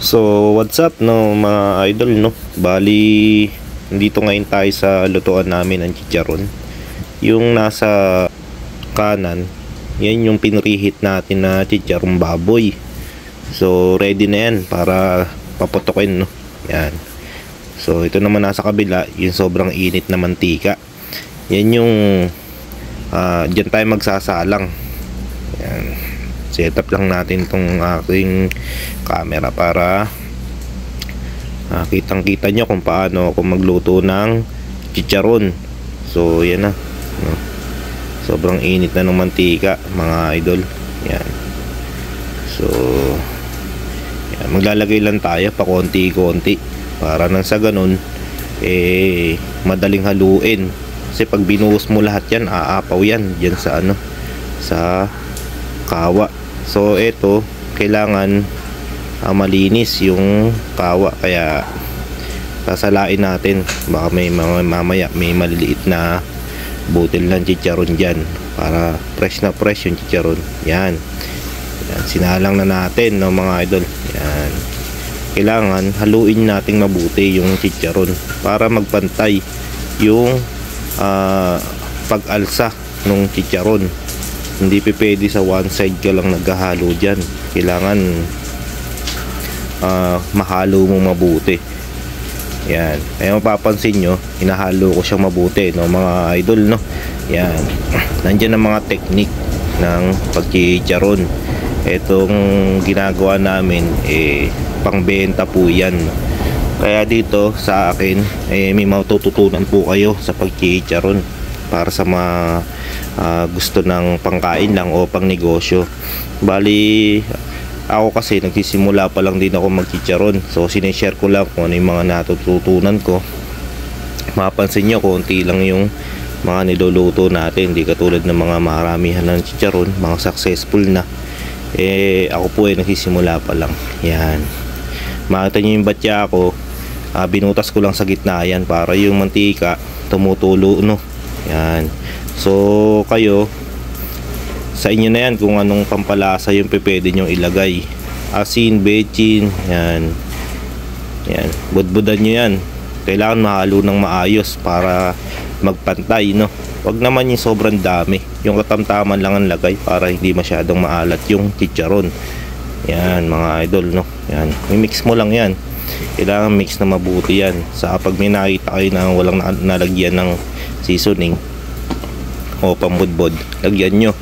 So what's up no mga idol no. Bali dito ngayon tayo sa lutuan namin ng chicharon. Yung nasa kanan, yan yung pinrihit natin na chicharon baboy. So ready na yan para paputokin no. Yan. So ito naman nasa kabila, yung sobrang init na mantika. Yan yung dyan tayo magsasalang. Yan. Setup lang natin itong aking camera para kitang kita nyo kung paano ako magluto ng chicharon. So yan na no? Sobrang init na ng mantika mga idol. Yan. So yan, maglalagay lang tayo pa konti-konti para nang sa ganun madaling haluin. Kasi pag binuhos mo lahat yan, aapaw yan dyan sa sa kawa. So ito kailangan malinis yung kawa, kaya sasalain natin. Baka may mamaya may maliliit na butil ng chicharon dyan para fresh na fresh yung chicharon. Yan, sinalang na natin no mga idol. Yan, kailangan haluin nating mabuti yung chicharon para magpantay yung pag-alsa ng chicharon. Hindi pwede sa one side ka lang naghahalo dyan. Kailangan mahalo mo mabuti. Yan. Kaya mapapansin nyo, hinahalo ko siyang mabuti no mga idol no. Yan. Nandiyan ang mga technique ng pagchicharon. Itong ginagawa namin pangbenta po yan. Kaya dito sa akin may matututunan po kayo sa pagchicharon para sa mga gusto ng pangkain lang o pang negosyo. Bali ako kasi nagsisimula pa lang din ako magchicharon. So sinishare ko lang kung ano yung mga natututunan ko. Mapapansin nyo konti lang yung mga niluluto natin, hindi katulad ng mga maramihan ng chicharon, mga successful na. Ako po nagsisimula pa lang. Yan, makita nyo yung batya ko, binutas ko lang sa gitna yan para yung mantika tumutulo no. Yan. So kayo, sa inyo na yan kung anong pampalasa yung pwede nyong ilagay. Asin, bechin, yan. Yan, budbudan nyo yan. Kailangan mahalo ng maayos para magpantay no. Wag naman yung sobrang dami, yung katamtaman lang ang lagay para hindi masyadong maalat yung chicharon. Yan mga idol no. Yan, i-mix mo lang yan. Kailangan mix na mabuti yan. Sa kapag may nakita kayo na walang nalagyan ng seasoning o pambudbod, lagyan nyo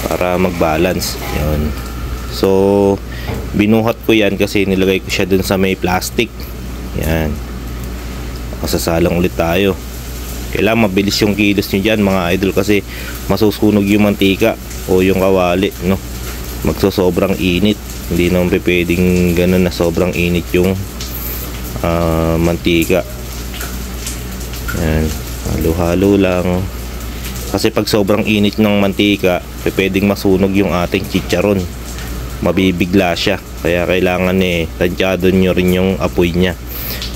para mag-balance. Yan. So binuhat ko yan kasi nilagay ko siya dun sa may plastic. Yan. Masasalang ulit tayo. Kailangan mabilis yung kilos nyo dyan mga idol kasi masusunog yung mantika o yung kawali no. Magsosobrang init. Hindi naman pwedeng ganun na sobrang init yung mantika. Yan. Halo-halo lang. Kasi pag sobrang init ng mantika, pwedeng masunog yung ating chicharon. Mabibigla siya. Kaya kailangan tadyado nyo rin yung apoy niya.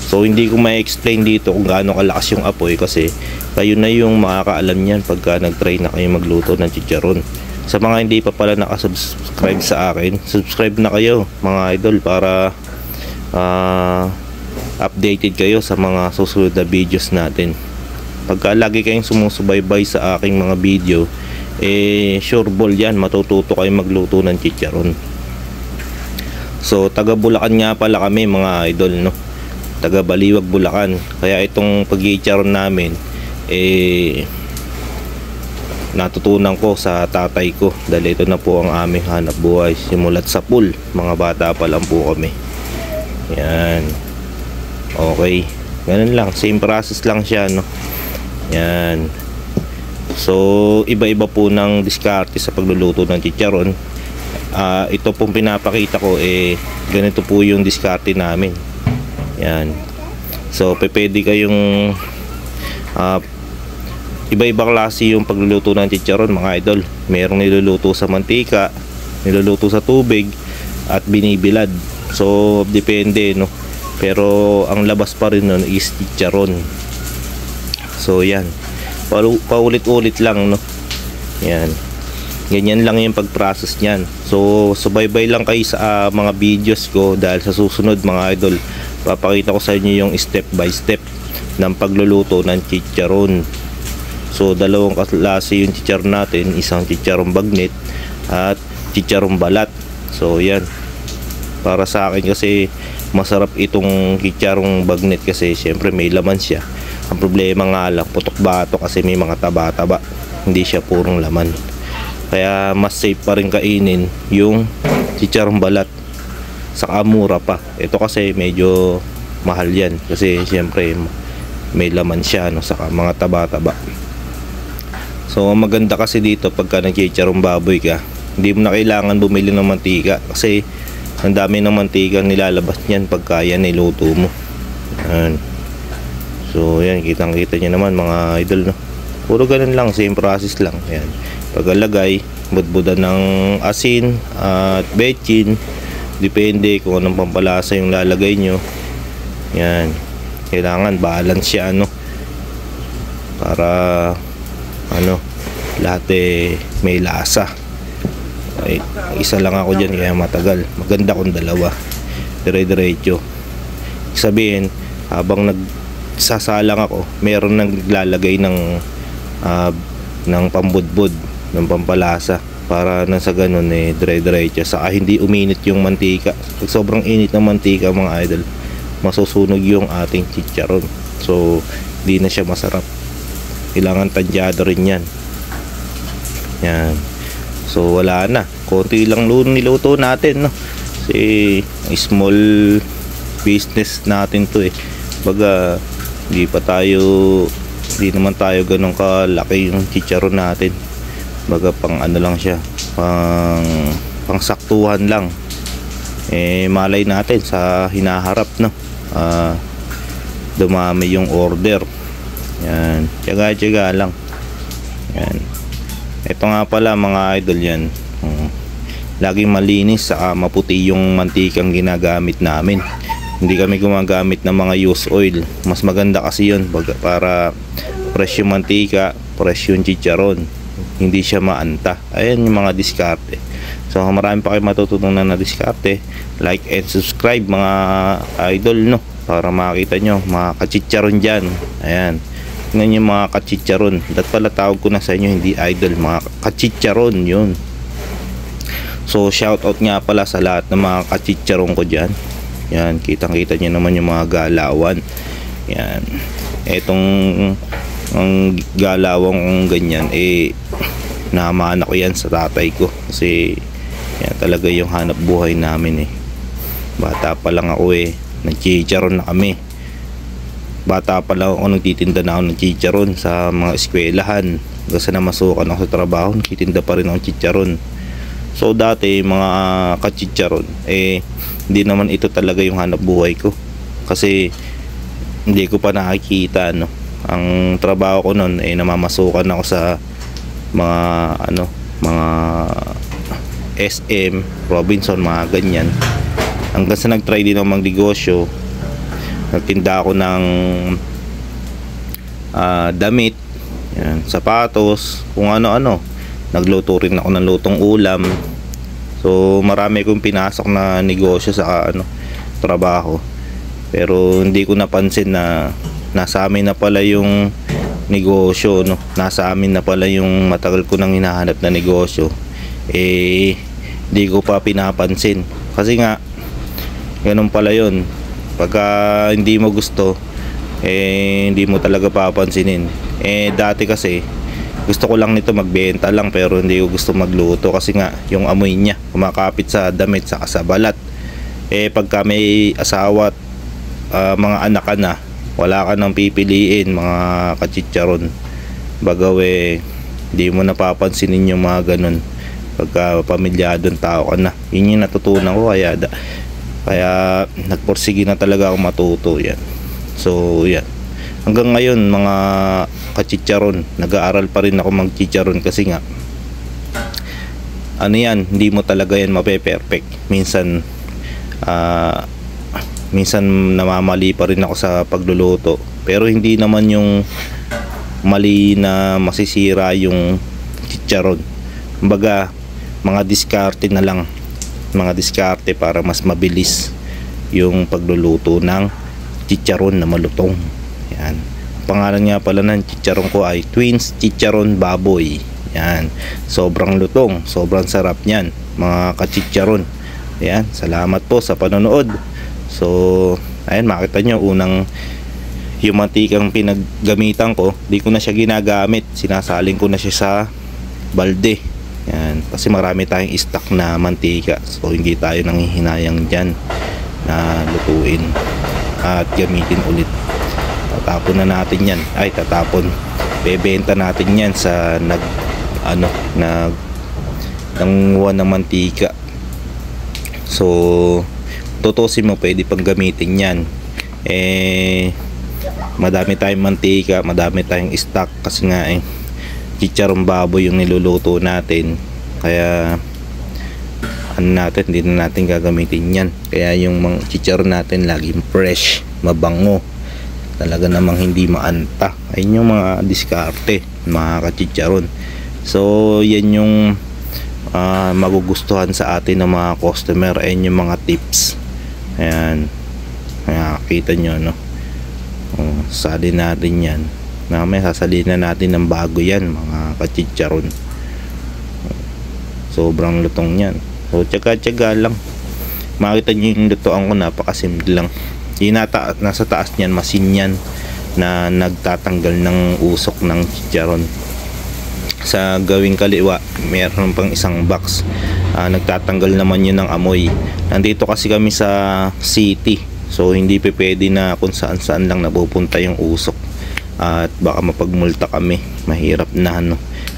So hindi ko ma-explain dito kung gaano kalakas yung apoy kasi kayo na yung makakaalam niyan pagka nag-try na kayo magluto ng chicharon. Sa mga hindi pa pala nakasubscribe sa akin, subscribe na kayo mga idol para updated kayo sa mga susunod na videos natin. Pagka lagi kayong sumusubaybay sa aking mga video, sure ball yan, matututo kayo magluto ng chicharon. So taga Bulacan nga pala kami mga idol no. Taga Baliwag, Bulacan. Kaya itong pag-chicharon namin natutunan ko sa tatay ko dahil ito na po ang aming hanap buhay simulat sa pool. Mga bata pa lang po kami. Yan. Okay, ganun lang, same process lang siya no. Yan. So iba-iba po ng diskarte sa pagluluto ng chicharon. Ito pong pinapakita ko ganito po yung diskarte namin. Yan. So pwede kayong iba-iba klase yung pagluluto ng chicharon mga idol. Merong niluluto sa mantika, niluluto sa tubig at binibilad. So depende no. Pero ang labas pa rin nun is chicharon. So yan, paulit-ulit lang no. Yan. Ganyan lang yung pag-process niyan. So subaybay lang kayo sa mga videos ko, dahil sa susunod mga idol, papakita ko sa inyo yung step by step ng pagluluto ng chicharon. So dalawang klase yung chicharon natin, isang chicharon bagnet at chicharon balat. So yan, para sa akin kasi masarap itong chicharon bagnet kasi syempre may laman siya. Ang problema nga lang, putok-batok kasi may mga taba-taba, hindi siya purong laman. Kaya mas safe pa rin kainin yung chicharon balat, saka mura pa. Ito kasi medyo mahal yan kasi syempre may laman siya, no, saka mga taba-taba. So maganda kasi dito pagka nag-chicharon baboy ka, hindi mo na kailangan bumili ng mantika kasi ang dami ng mantika nilalabas niyan pagka yan niluto mo. Yan. So yan, kitang-kita nyo naman mga idol, no? Puro ganun lang, same process lang. Yan. Pagkalagay, budbudan ng asin at bechin, depende kung anong pampalasa yung lalagay nyo. Yan, kailangan balance siya, ano, para ano, lahat may lasa. Ay, isa lang ako dyan kaya matagal. Maganda kung dalawa, dire-diretso. Sabihin, habang nagsasalang ako, meron naglalagay ng pambudbud, ng pampalasa, para nasa ganun dire-diretso, saka hindi uminit yung mantika. Pag sobrang init ng mantika mga idol, masusunog yung ating chicharon. So hindi na siya masarap. Kailangan tadyado rin yan. Yan. So wala na, konti lang niluto natin, no? Kasi small business natin to baga hindi naman tayo ganun kalaki yung chicharon natin. Baga pang ano lang siya, pang saktuhan lang. Malay natin sa hinaharap, no, dumami yung order. Yan, tiyaga-tiyaga lang. Yan. Ito nga pala mga idol, yan, laging malinis saka maputi yung mantikang ginagamit namin. Hindi kami gumagamit ng mga used oil. Mas maganda kasi yun para fresh yung mantika, fresh yung chicharon, hindi siya maanta. Ayan yung mga diskarte. So marami pa kayo matututunan na diskarte. Like and subscribe mga idol, no, para makita nyo mga kachicharon dyan. Ayan, tingnan yung mga kachicharon. Dat pala tawag ko na sa inyo, hindi idol, mga kachicharon yun. So shout out nga pala sa lahat ng mga kachicharon ko dyan. Yan, kitang kita nyo naman yung mga galawan. Yan, etong ang galawang ganyan namana ko yan sa tatay ko kasi yan talaga yung hanap buhay namin. Bata pa lang ako nagchicharon na kami. Bata pa lang ako, nagtitinda na ako ng chicharon sa mga eskwelahan. Kasi na masukan ako sa trabaho, nagtitinda pa rin ako ng chicharon. So dati mga kachicharon hindi naman ito talaga yung hanap buhay ko kasi hindi ko pa nakikita, no. Ang trabaho ko noon namamasukan ako sa mga SM, Robinson, mga ganyan. Hanggang sa nag-try din ako magnegosyo. Nagtinda ako ng damit, yan, sapatos, kung ano-ano. Nagluto rin ako ng lutong ulam. So marami kong pinasok na negosyo sa trabaho. Pero hindi ko napansin na nasa amin na pala yung negosyo, no. Nasa amin na pala yung matagal ko nang hinahanap na negosyo. Hindi ko pa pinapansin. Kasi nga ganun pala yun. Pagka hindi mo gusto, hindi mo talaga papansinin. Dati kasi gusto ko lang nito magbenta lang, pero hindi ko gusto magluto kasi nga yung amoy niya kumakapit sa damit sa balat. Pagka may asawa at mga anak ka na, wala ka nang pipiliin mga kachicharon. Bagaw hindi mo napapansinin yung mga ganun pagka pamilyadong tao ka na. Yun yung natutunan ko, kaya nagporsige na talaga ako matuto. Yan. So yan, hanggang ngayon mga kachicharon, nag-aaral pa rin ako magchicharon kasi nga yan, hindi mo talaga yan mape-perfect. Minsan namamali pa rin ako sa pagluluto, pero hindi naman yung mali na masisira yung chicharon. Kumbaga, mga diskarte na lang, mga diskarte para mas mabilis yung pagluluto ng chicharon na malutong. Yan, pangalan nga pala ng chicharon ko ay Twins Chicharon Baboy. Yan, sobrang lutong, sobrang sarap niyan mga kachicharon. Yan, salamat po sa panonood. So ayan, makita nyo unang yung mantikang pinaggamitan ko, di ko na siya ginagamit, sinasaling ko na siya sa balde. Yan, kasi marami tayong stock na mantika, so hindi tayo nanghihinayang dyan na lutuin at gamitin ulit. Tatapon na natin yan, bebenta natin yan sa nanguha ng mantika. So tutusin mo, pwede pang gamitin yan. Madami tayong mantika, madami tayong stock kasi nga chicharon baboy yung niluluto natin, kaya hindi na natin gagamitin yan. Kaya yung mga chicharon natin laging fresh, mabango, talaga namang hindi maanta. Ayun yung mga diskarte mga kachicharon. So yan yung magugustuhan sa atin ng mga customer. Ayun yung mga tips. Ayan, kita nyo, no? Salin natin yan. Mamaya sasalin na natin ng bago yan mga kachicharon. Sobrang lutong yan. So tsaga-tsaga lang. Makita nyo yung lutoan ko, napakasimple lang. Nasa taas niyan, masin yan na nagtatanggal ng usok ng chicharon. Sa gawing kaliwa meron pang isang box, nagtatanggal naman yun ng amoy. Nandito kasi kami sa city, so hindi pwede na kung saan saan lang napupunta yung usok, at baka mapagmulta kami. Mahirap na,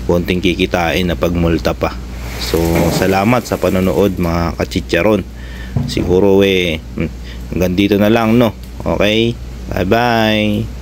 konting kikitain na pagmulta pa. So salamat sa panonood mga kachicharon. Siguro hanggang dito na lang, no? Okay, bye bye.